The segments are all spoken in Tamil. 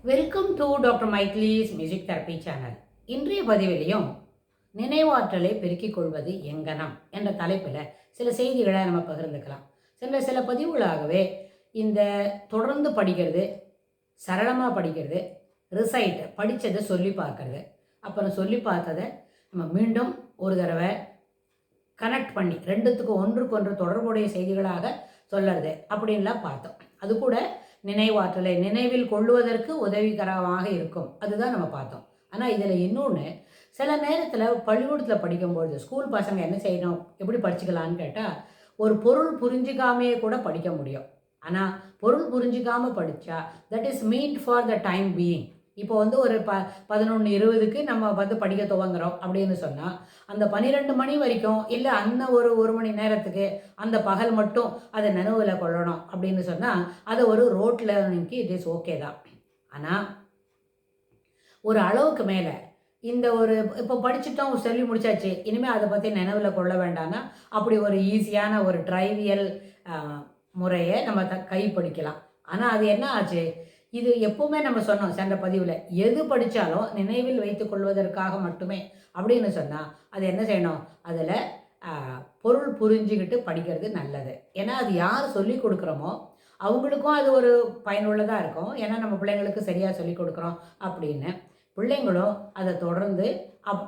வெல்கம் டு டாக்டர் மைக்லீஸ் மியூசிக் தெரப்பி சேனல். இன்றைய பதிவிலையும் நினைவாற்றலை பெருக்கிக் கொள்வது எங்கனம் என்ற தலைப்பில் சில செய்திகளை நம்ம பகிர்ந்துக்கலாம். சில பதிவுகளாகவே இந்த தொடர்ந்து படிக்கிறது, சரளமாக படிக்கிறது, ரிசைட் படித்ததை சொல்லி பார்க்கறது, அப்புறம் சொல்லி பார்த்ததை நம்ம மீண்டும் ஒரு தடவை கனெக்ட் பண்ணி ரெண்டுத்துக்கும் ஒன்றுக்கொன்று தொடர்புடைய செய்திகளாக சொல்லுறது அப்படின்லாம் பார்த்தோம். அது கூட நினைவாற்றலை நினைவில் கொள்ளுவதற்கு உதவிகரமாக இருக்கும், அதுதான் நம்ம பார்த்தோம். ஆனால் இதில் இன்னொன்று, சில நேரத்தில் பள்ளிக்கூடத்தில் படிக்கும்பொழுது ஸ்கூல் பசங்க என்ன செய்யணும், எப்படி படிச்சுக்கலான்னு கேட்டால், ஒரு பொருள் புரிஞ்சிக்காமையே கூட படிக்க முடியும். ஆனால் பொருள் புரிஞ்சிக்காமல் படித்தா that is meant for the time being. இப்போ வந்து ஒரு 11:20க்கு நம்ம படிக்க துவங்குறோம் அப்படின்னு சொன்னால், அந்த 12 மணி வரைக்கும் இல்லை அந்த ஒரு மணி நேரத்துக்கு அந்த பகல் மட்டும் அதை நினைவில் கொள்ளணும் அப்படின்னு சொன்னால், அதை ஒரு ரோட் லேர்னிங்க்கு இட் இஸ் ஓகே தான். ஆனால் ஒரு அளவுக்கு மேலே இந்த இப்போ படிச்சுட்டோம், சொல்லி முடிச்சாச்சு, இனிமேல் அதை பற்றி நினைவில் கொள்ள வேண்டாம்னா அப்படி ஒரு ஈஸியான ஒரு ட்ரைவியல் முறையை நம்ம கைப்பிடிக்கலாம். ஆனால் அது என்ன ஆச்சு, இது எப்பவுமே நம்ம சொன்னோம் சென்ற பதிவில், எது படித்தாலும் நினைவில் வைத்து கொள்வதற்காக மட்டுமே அப்படின்னு சொன்னால் அது என்ன செய்யணும், அதில் பொருள் புரிஞ்சுக்கிட்டு படிக்கிறது நல்லது. ஏன்னா அது யார் சொல்லி கொடுக்குறோமோ அவங்களுக்கும் அது ஒரு பயனுள்ளதாக இருக்கும். ஏன்னா நம்ம பிள்ளைங்களுக்கு சரியாக சொல்லி கொடுக்குறோம் அப்படின்னு பிள்ளைங்களும் அதை தொடர்ந்து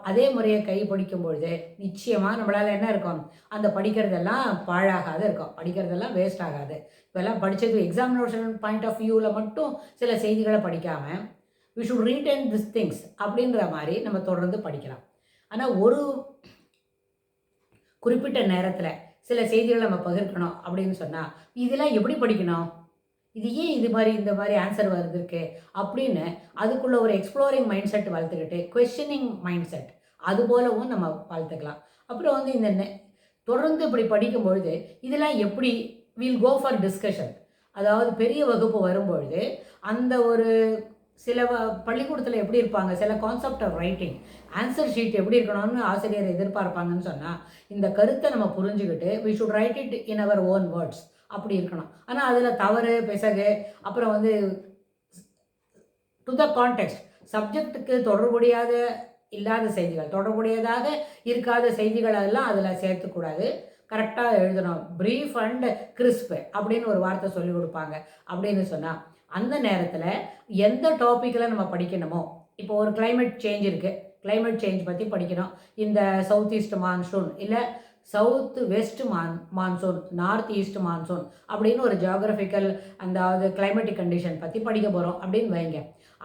அதே முறையை கைப்பிடிக்கும் பொழுது நிச்சயமாக நம்மளால் என்ன இருக்கும், அந்த படிக்கிறதெல்லாம் பாழாகாது இருக்கும், படிக்கிறதெல்லாம் வேஸ்ட் ஆகாது. இப்போல்லாம் படித்தது எக்ஸாமினேஷன் பாயிண்ட் ஆஃப் வியூவில் மட்டும் சில செய்திகளை படிக்காமல் we should retain this things அப்படின்ற மாதிரி நம்ம தொடர்ந்து படிக்கலாம். ஆனால் ஒரு குறிப்பிட்ட நேரத்தில் சில செய்திகளை நம்ம பகிர்க்கணும் அப்படின்னு சொன்னால், இதெல்லாம் எப்படி படிக்கணும், இது ஏன் இந்த மாதிரி ஆன்சர் வருதுருக்கு அப்படின்னு அதுக்குள்ளே ஒரு எக்ஸ்ப்ளோரிங் மைண்ட் செட் வளர்த்துக்கிட்டு கொஸ்டினிங் மைண்ட் செட் அது போலவும் நம்ம வளர்த்துக்கலாம். அப்புறம் வந்து இந்த தொடர்ந்து இப்படி படிக்கும்பொழுது இதெல்லாம் எப்படி வில் கோ ஃபார் டிஸ்கஷன். அதாவது பெரிய வகுப்பு வரும்பொழுது அந்த ஒரு சில பள்ளிக்கூடத்தில் எப்படி இருப்பாங்க, சில concept of writing answer sheet எப்படி இருக்கணும்னு ஆசிரியர் எதிர்பார்ப்பாங்கன்னு சொன்னால், இந்த கருத்தை நம்ம புரிஞ்சுக்கிட்டு we should write it in our own words அப்படி இருக்கணும். ஆனால் அதில் தவறு பிசகு அப்புறம் வந்து டு த கான்டெக்ஸ்ட் சப்ஜெக்டுக்கு தொடர்புடையாத இல்லாத செய்திகள், தொடர்புடையதாக இருக்காத செய்திகள் அதெல்லாம் அதில் சேர்த்துக்கூடாது. கரெக்டாக எழுதணும். ப்ரீஃப் அண்ட் கிறிஸ்ப் அப்படின்னு ஒரு வார்த்தை சொல்லி கொடுப்பாங்க. அப்படின்னு சொன்னால் அந்த நேரத்தில் எந்த டாப்பிக்கில் நம்ம படிக்கணுமோ, இப்போ ஒரு கிளைமேட் சேஞ்ச் இருக்குது, கிளைமேட் சேஞ்ச் பற்றி படிக்கணும். இந்த சவுத் ஈஸ்ட் மான்சூன் இல்லை south west monsoon, north east monsoon அப்படின்னு ஒரு ஜியாகிரபிக்கல் அதாவது கிளைமேட்டிக் கண்டிஷன் பற்றி படிக்க போகிறோம் அப்படின்னு வைங்க.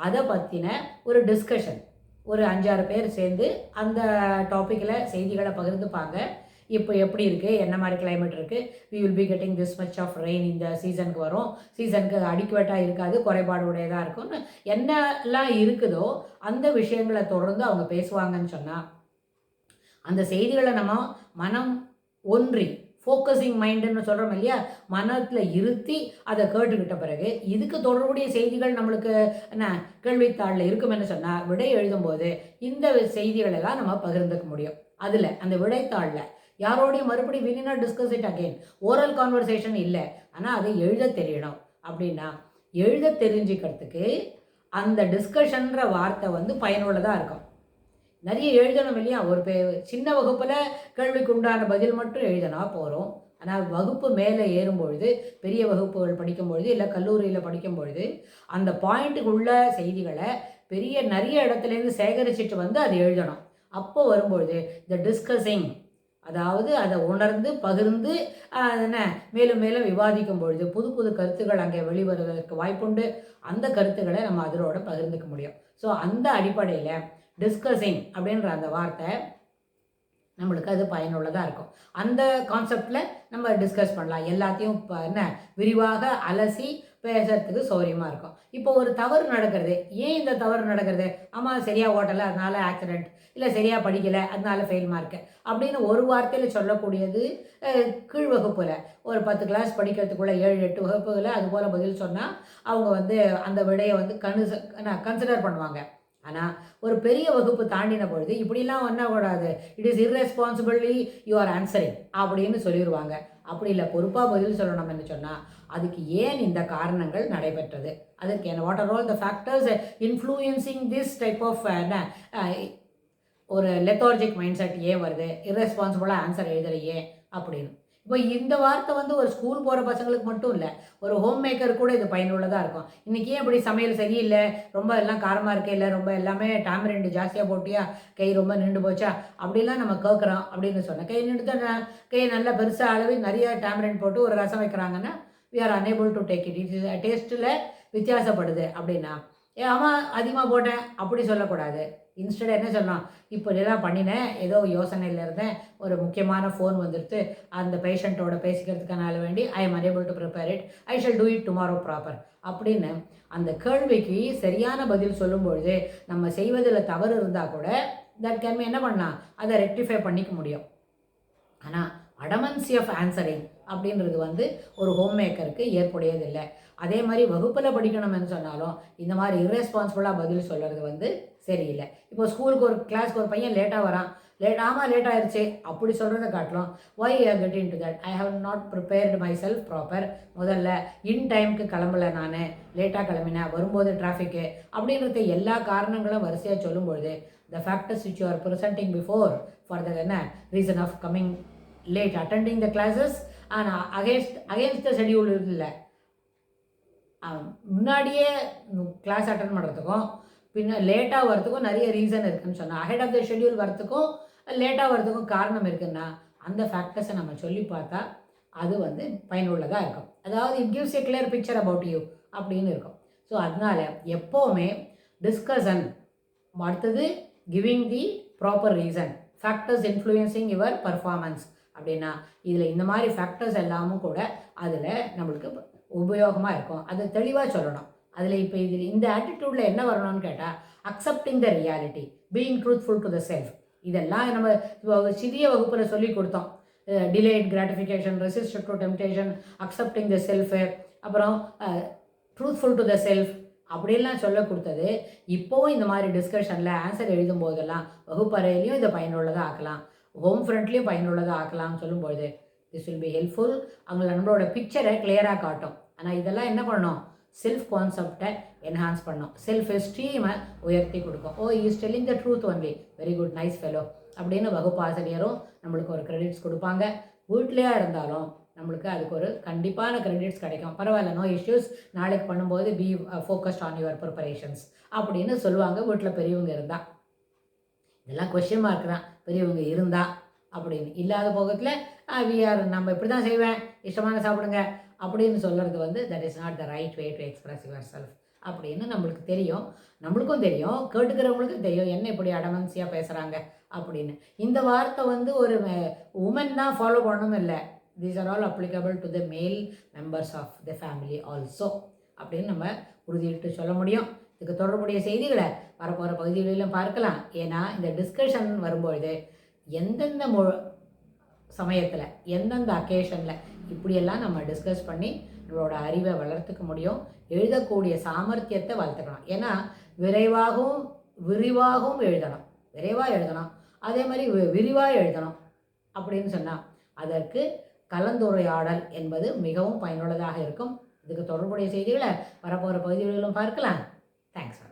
அதை பற்றின ஒரு டிஸ்கஷன், ஒரு 5-6 பேர் சேர்ந்து அந்த டாப்பிக்கில் செய்திகளை பகிர்ந்துப்பாங்க. இப்போ எப்படி இருக்குது, என்ன மாதிரி கிளைமேட் இருக்குது, we will be getting this much of rain, இந்த சீசனுக்கு வரும், சீசனுக்கு அடிக்குவேட்டாக இருக்காது, குறைபாடு உடையதாக இருக்கும்னு என்னெல்லாம் இருக்குதோ அந்த விஷயங்களை தொடர்ந்து அவங்க பேசுவாங்கன்னு சொன்னால், அந்த செய்திகளை நம்ம மனம் ஒன்றி ஃபோக்கஸிங் மைண்டுன்னு சொல்கிறோம் இல்லையா, மனத்தில் இருத்தி அதை கேட்டுக்கிட்ட பிறகு இதுக்கு தொடர்புடைய செய்திகள் நம்மளுக்கு என்ன கேள்வித்தாளில் இருக்குமென்னு சொன்னால், விடை எழுதும்போது இந்த செய்திகள் எல்லாம் நம்ம பகிர்ந்துக்க முடியும். அதில் அந்த விடைத்தாளில் யாரோடையும் மறுபடியும் we not discuss it again, oral conversation இல்லை. ஆனால் அதை எழுத தெரியணும். அப்படின்னா எழுத தெரிஞ்சுக்கிறதுக்கு அந்த டிஸ்கஷன்ற வார்த்தை வந்து பயனுள்ளதாக இருக்கும். நிறைய எழுதணும் இல்லையா, ஒரு சின்ன வகுப்பில் கேள்விக்கு உண்டான பதில் மட்டும் எழுதினா போகிறோம். ஆனால் வகுப்பு மேலே ஏறும்பொழுது, பெரிய வகுப்புகள் படிக்கும்பொழுது இல்லை கல்லூரியில் படிக்கும்பொழுது அந்த பாயிண்ட்டுக்கு உள்ள செய்திகளை நிறைய இடத்துலேருந்து சேகரிச்சுட்டு வந்து அதை எழுதணும். அப்போ வரும்பொழுது இந்த டிஸ்கஸிங், அதாவது அதை உணர்ந்து பகிர்ந்து என்ன மேலும் மேலும் விவாதிக்கும் பொழுது புது புது கருத்துக்கள் அங்கே வெளிவருவதற்கு வாய்ப்புண்டு. அந்த கருத்துக்களை நம்ம அதோட பகிர்ந்துக்க முடியும். ஸோ அந்த அடிப்படையில் டிஸ்கஸிங் அப்படின்ற அந்த வார்த்தை நம்மளுக்கு அது பயனுள்ளதாக இருக்கும். அந்த கான்செப்டில் நம்ம டிஸ்கஸ் பண்ணலாம். எல்லாத்தையும் விரிவாக அலசி பேசுறதுக்கு சௌரியமாக இருக்கும். இப்போ ஒரு தவறு நடக்கிறது, ஏன் இந்த தவறு நடக்கிறது, ஆமாம் சரியாக ஓட்டலை அதனால ஆக்சிடெண்ட், இல்லை சரியாக படிக்கலை அதனால ஃபெயில் மார்க்கு அப்படின்னு ஒரு வார்த்தையில் சொல்லக்கூடியது கீழ் வகுப்பில் ஒரு 10 கிளாஸ் படிக்கிறதுக்குள்ளே 7-8 வகுப்புகளை அது போல் பதில் சொன்னால் அவங்க வந்து அந்த விடையை வந்து கன்சிடர் பண்ணுவாங்க. ஆனால் ஒரு பெரிய வகுப்பு தாண்டின பொழுது இப்படிலாம் பண்ணக்கூடாது, it is irresponsibly you are answering அப்படின்னு சொல்லிடுவாங்க. அப்படி இல்லை, பொறுப்பாக பதில் சொல்லணும்னு சொன்னால் அதுக்கு ஏன் இந்த காரணங்கள் நடைபெற்றது, அதுக்கு என்ன, what are all the factors influencing this type of ஒரு லெத்தார்ஜிக் மைண்ட் செட் ஏன் வருது, இர்ரெஸ்பான்சிபிளாக ஆன்சர் எழுதுற ஏன் அப்படின்னு. இப்போ இந்த வார்த்தை வந்து ஒரு ஸ்கூல் போகிற பசங்களுக்கு மட்டும் இல்லை, ஒரு ஹோம் மேக்கர் கூட இது பயனுள்ளதாக இருக்கும். இன்றைக்கி ஏன் இப்படி சமையல் சரியில்லை, ரொம்ப எல்லாம் காரமாக இருக்கே, இல்லை ரொம்ப எல்லாமே டாமரிண்டு ஜாஸ்தியாக போட்டியா, கை ரொம்ப நின்று போச்சா அப்படிலாம் நம்ம கேட்குறோம் அப்படின்னு சொன்னேன். கை நின்று கை நல்லா பெருசாக அளவு நிறைய டாமரிண்ட் போட்டு ஒரு ரசம் வைக்கிறாங்கன்னா we are unable to take it, it டேஸ்ட்டில் வித்தியாசப்படுது அப்படின்னா ஆமாம் அதிகமாக போட்டேன் அப்படி சொல்லக்கூடாது. இன்ஸ்டட் என்ன சொல்லலாம், இப்போ இதெல்லாம் பண்ணினேன், ஏதோ யோசனையில் இருந்தேன், ஒரு முக்கியமான ஃபோன் வந்துடுத்து, அந்த பேஷண்ட்டோட பேசிக்கிறதுக்கான வேண்டி I am unable to prepare it, I shall do it tomorrow proper அப்படின்னு அந்த கேள்விக்கு சரியான பதில் சொல்லும்பொழுது நம்ம செய்வதில் தவறு இருந்தால் கூட தட் கேன் என்ன பண்ணலாம், அதை ரெக்டிஃபை பண்ணிக்க முடியும். ஆனால் அடமன்சி ஆஃப் ஆன்சரிங் அப்படின்றது வந்து ஒரு ஹோம் மேக்கருக்கு ஏற்புடையதில்லை. அதே மாதிரி வகுப்பில் படிக்கணும்னு சொன்னாலும் இந்த மாதிரி இர்ரெஸ்பான்சிபிளாக பதில் சொல்கிறது வந்து சரியில்லை. இப்போ ஸ்கூலுக்கு ஒரு கிளாஸ்க்கு ஒரு பையன் லேட்டாக வரான், லேட் ஆயிடுச்சு அப்படி சொல்கிறத காட்டலாம். Why I get into that, I have not prepared myself proper. முதல்ல இன் டைமுக்கு கிளம்பல, நான் லேட்டாக கிளம்பினேன், வரும்போது டிராஃபிக்கு அப்படின்றது எல்லா காரணங்களும் வரிசையாக சொல்லும்பொழுது the factors which you are presenting before for the reason of coming late attending the classes and against the schedule இல்லை, முன்னாடியே கிளாஸ் அட்டன் பண்ணுறதுக்கும் பின்ன லேட்டாக வரத்துக்கும் நிறைய ரீசன் இருக்குதுன்னு சொன்னால் அஹெட் ஆஃப் த ஷெட்யூல் வரத்துக்கும் லேட்டாக வரத்துக்கும் காரணம் இருக்குன்னா அந்த ஃபேக்டர்ஸை நம்ம சொல்லி பார்த்தா அது வந்து பயனுள்ளதாக இருக்கும். அதாவது it gives a clear picture about you அப்படின்னு இருக்கும். ஸோ அதனால் எப்போவுமே டிஸ்கஷன் அடுத்தது giving the proper reason, factors influencing your performance அப்படின்னா இதில் இந்த மாதிரி ஃபேக்டர்ஸ் எல்லாமும் கூட அதில் நம்மளுக்கு உபயோகமாக இருக்கும். அதை தெளிவாக சொல்லணும். அதில் இப்போ இதில் இந்த ஆட்டிடியூடில் என்ன வரணும்னு கேட்டால் accepting the reality, being truthful to the self, இதெல்லாம் நம்ம சிறிய வகுப்பில் சொல்லி கொடுத்தோம். Delayed gratification, resist to temptation, accepting the shelf, அப்புறம் ட்ரூத்ஃபுல் டு த செல்ஃப் அப்படிலாம் சொல்ல கொடுத்தது. இப்போவும் இந்த மாதிரி டிஸ்கஷனில் ஆன்சர் எழுதும் போதெல்லாம் வகுப்பறையிலையும் இதை பயனுள்ளதாக ஆக்கலாம், ஹோம் ஃப்ரண்ட்லேயும் பயனுள்ளதாக ஆக்கலாம்னு சொல்லும்போது திஸ் வில் பி ஹெல்ப்ஃபுல். அவங்கள நம்மளோட பிக்சரை கிளியராக காட்டும். ஆனால் இதெல்லாம் என்ன பண்ணணும், செல்ஃப் கான்செப்டை என்ஹான்ஸ் பண்ணணும், செல்ஃப் எஸ்டீமை உயர்த்தி கொடுக்கும். Oh is telling the truth only, very good, nice fellow அப்படின்னு வகுப்பாசிரியரும் நம்மளுக்கு ஒரு கிரெடிட்ஸ் கொடுப்பாங்க. வீட்லேயே இருந்தாலும் நம்மளுக்கு அதுக்கு ஒரு கண்டிப்பான கிரெடிட்ஸ் கிடைக்கும். பரவாயில்ல, நோ இஷ்யூஸ், நாளைக்கு பண்ணும்போது B focused on your preparations அப்படின்னு சொல்லுவாங்க வீட்டில் பெரியவங்க இருந்தால். இதெல்லாம் கொஸ்டின் மார்க் தான், பெரியவங்க இருந்தால் அப்படின்னு. இல்லாத போகத்தில் விஆர் நம்ம இப்படி தான் செய்வேன், இஷ்டமான சாப்பிடுங்க அப்படின்னு சொல்கிறது வந்து that is not the right way to express your self அப்படின்னு நம்மளுக்கு தெரியும். நம்மளுக்கும் தெரியும், கேட்டுக்கிறவங்களுக்கும் தெரியும் என்ன இப்படி அடமன்சியாக பேசுகிறாங்க அப்படின்னு. இந்த வார்த்தை வந்து ஒரு உமன் தான் ஃபாலோ பண்ணணும் இல்லை, these are all applicable to the male members of the family also அப்படின்னு நம்ம உறுதியிட்டு சொல்ல முடியும். இதுக்கு தொடர்புடைய செய்திகளை வரப்போகிற பகுதிகளிலும் பார்க்கலாம். ஏன்னா இந்த டிஸ்கஷன் வரும்பொழுது எந்தெந்த சமயத்தில் எந்தெந்த அக்கேஷனில் இப்படியெல்லாம் நம்ம டிஸ்கஸ் பண்ணி நம்மளோட அறிவை வளர்த்துக்க முடியும், எழுதக்கூடிய சாமர்த்தியத்தை வளர்த்துக்கலாம். ஏன்னா விரைவாகவும் விரிவாகவும் எழுதணும், விரைவாக எழுதணும், அதே மாதிரி விரிவாக எழுதணும் அப்படின்னு சொன்னால் அதற்கு கலந்துரையாடல் என்பது மிகவும் பயனுள்ளதாக இருக்கும். இதுக்கு தொடர்புடைய செய்திகளை வரப்போகிற பகுதிகளிலும் பார்க்கலாம். தேங்க்ஸ்.